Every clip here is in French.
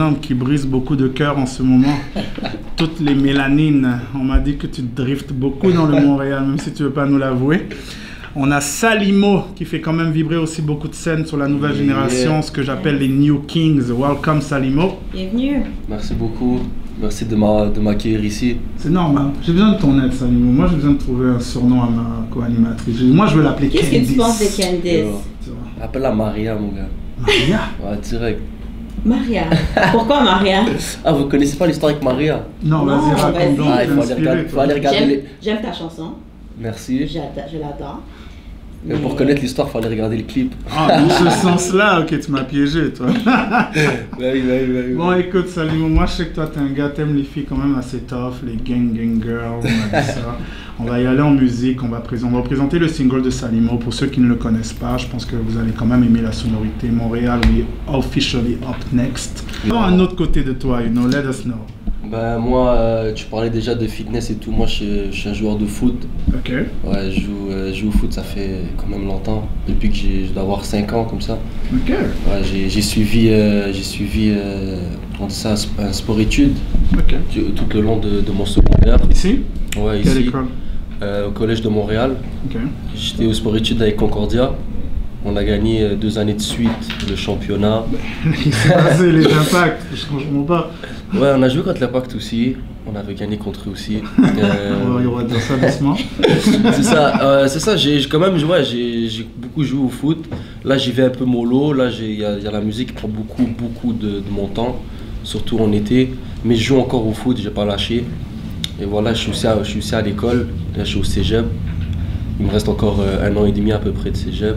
homme qui brise beaucoup de cœurs en ce moment. Toutes les mélanines. On m'a dit que tu driftes beaucoup dans le Montréal, même si tu veux pas nous l'avouer. On a Salimo qui fait quand même vibrer aussi beaucoup de scènes sur la nouvelle génération, ce que j'appelle les New Kings. Welcome Salimo. Bienvenue. Merci beaucoup. Merci de m'accueillir ici. C'est normal. J'ai besoin de ton aide, Salimo. Moi, j'ai besoin de trouver un surnom à ma co-animatrice. Moi, je veux l'appeler Candice. Qu'est-ce que tu penses de Candice? Appelle-la Maria, mon gars. Maria? Ouais, direct. Maria. Pourquoi Maria? Ah, vous connaissez pas l'histoire avec Maria? Non, vas-y, raconte donc. Ah, il faut aller regarder. J'aime ta chanson. Merci. Je l'adore. Mais pour connaître l'histoire, il faut aller regarder le clip. Ah, dans ce sens-là, ok, tu m'as piégé, toi. Oui. Bon, écoute, Salimo, moi je sais que toi t'es un gars, t'aimes les filles quand même assez tough, les gang girls, on a dit ça. On va y aller en musique, on va présenter le single de Salimo. Pour ceux qui ne le connaissent pas, je pense que vous allez quand même aimer la sonorité. Montréal, we officially up next. Un autre côté de toi, let us know. Ben moi, tu parlais déjà de fitness et tout. Moi, je suis un joueur de foot. Ok. Ouais, je joue au foot, ça fait quand même longtemps. Depuis que je dois avoir 5 ans, comme ça. Ok. Ouais, j'ai suivi on dit ça, un sport-études tout le long de mon secondaire. Ici? Ouais, Quelle ici. école? Au collège de Montréal. Ok. J'étais au sport-études avec Concordia. On a gagné 2 années de suite le championnat. C'est les impacts, je comprends pas. Ouais, on a joué contre l'Impact aussi. On avait gagné contre eux aussi. On va dire ça doucement. C'est ça. J'ai quand même joué. J'ai beaucoup joué au foot. Là, j'y vais un peu mollo. Là, il y a la musique qui prend beaucoup de mon temps, surtout en été. Mais je joue encore au foot. J'ai pas lâché. Et voilà, je suis aussi à l'école. Là, je suis au cégep. Il me reste encore 1 an et demi à peu près de cégep.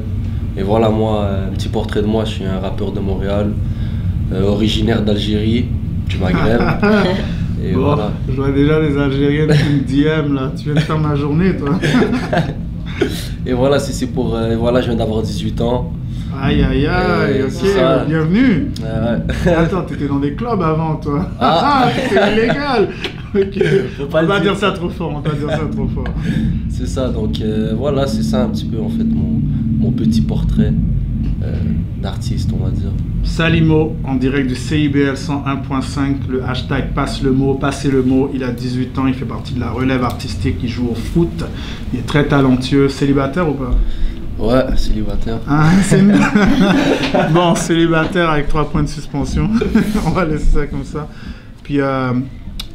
Et voilà, moi, un petit portrait de moi. Je suis un rappeur de Montréal, originaire d'Algérie, du Maghreb. Et bon, voilà. Je vois déjà les Algériennes qui me DM là. Tu viens de faire ma journée, toi. Et voilà, c'est pour. Voilà, je viens d'avoir 18 ans. Aïe, ok, bienvenue. Ouais. Attends, t'étais dans des clubs avant, toi. Ah, c'est illégal. Ok. Faut pas on va le dire ça trop fort, C'est ça, donc voilà, c'est ça un petit peu en fait mon petit portrait d'artiste, on va dire. Salimo, en direct du CIBL 101.5, le hashtag passez le mot. Il a 18 ans, il fait partie de la relève artistique, il joue au foot, il est très talentueux. Célibataire ou pas? Ouais, célibataire. Ah, c'est bon, célibataire avec 3 points de suspension. On va laisser ça comme ça. Puis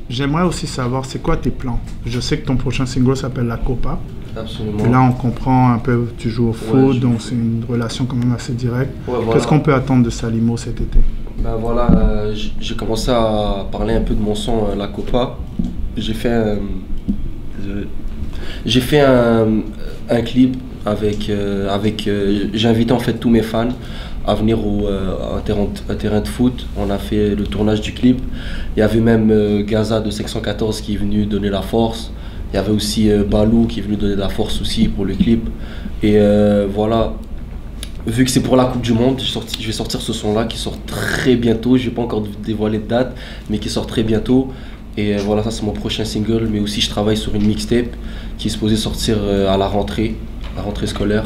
j'aimerais aussi savoir, c'est quoi tes plans? Je sais que ton prochain single s'appelle La Copa. Absolument. Et là, on comprend un peu, tu joues au foot, donc c'est une relation quand même assez directe. Ouais, voilà. Qu'est-ce qu'on peut attendre de Salimo cet été? Ben voilà, j'ai commencé à parler un peu de mon son La Copa. J'ai fait un clip avec j'ai invité en fait tous mes fans à venir à un terrain de foot. On a fait le tournage du clip. Il y avait même Gaza de 514 qui est venu donner la force. Il y avait aussi Balou qui est venu donner de la force aussi pour le clip. Et voilà, vu que c'est pour la Coupe du Monde, je vais sortir ce son-là qui sort très bientôt. Je ne vais pas encore dévoiler de date, mais qui sort très bientôt. Et voilà, ça c'est mon prochain single. Mais aussi je travaille sur une mixtape qui est supposée sortir à la rentrée scolaire.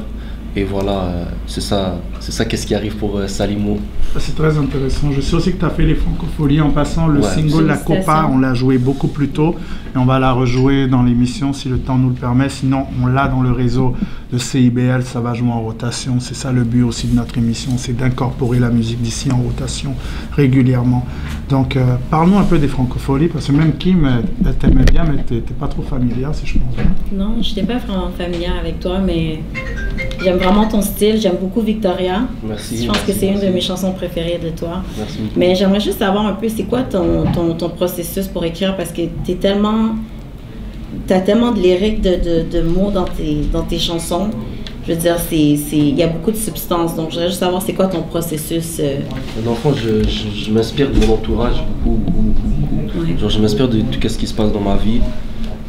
Et voilà, c'est ça qu'est-ce qui arrive pour Salimo. C'est très intéressant. Je sais aussi que tu as fait les Francopholies. En passant, le single La Copa, on l'a joué beaucoup plus tôt. Et on va la rejouer dans l'émission si le temps nous le permet. Sinon, on l'a dans le réseau de CIBL. Ça va jouer en rotation. C'est ça le but aussi de notre émission. C'est d'incorporer la musique d'ici en rotation régulièrement. Donc, parle-nous un peu des Francopholies. Parce que même Kim, elle t'aimait bien, mais tu n'es pas trop familière, si je pense. Non, je n'étais pas vraiment familière avec toi, mais j'aime vraiment ton style. J'aime beaucoup Victoria. Merci. Je pense que c'est une de mes chansons préférées de toi. Merci. Mais j'aimerais juste savoir un peu, c'est quoi ton processus pour écrire? Parce que t'as tellement de lyriques, de mots dans tes chansons. Je veux dire, il y a beaucoup de substance. Donc, je voudrais juste savoir, c'est quoi ton processus? Dans le fond, je m'inspire de mon entourage beaucoup. Ouais. Genre, je m'inspire de tout ce qui se passe dans ma vie.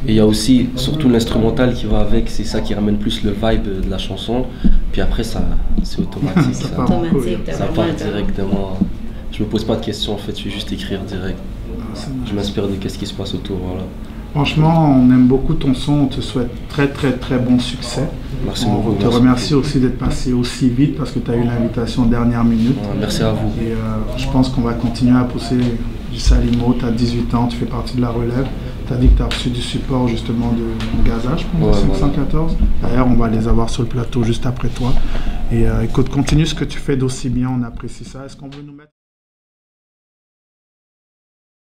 Et il y a aussi, surtout l'instrumental qui va avec, c'est ça qui ramène plus le vibe de la chanson. Puis après, c'est automatique. ça part directement. Je me pose pas de questions en fait, je vais juste écrire direct. Je m'inspire de ce qui se passe autour, voilà. Franchement, on aime beaucoup ton son, on te souhaite très très très bon succès. Merci beaucoup. On te remercie aussi d'être passé aussi vite parce que tu as eu l'invitation dernière minute. Merci à vous. Et je pense qu'on va continuer à pousser du Salimo. Tu as 18 ans, tu fais partie de la relève. Tu as dit que tu as reçu du support justement de Gaza, je pense, 514. D'ailleurs, on va les avoir sur le plateau juste après toi. Et écoute, continue ce que tu fais d'aussi bien, on apprécie ça. Est-ce qu'on veut nous mettre...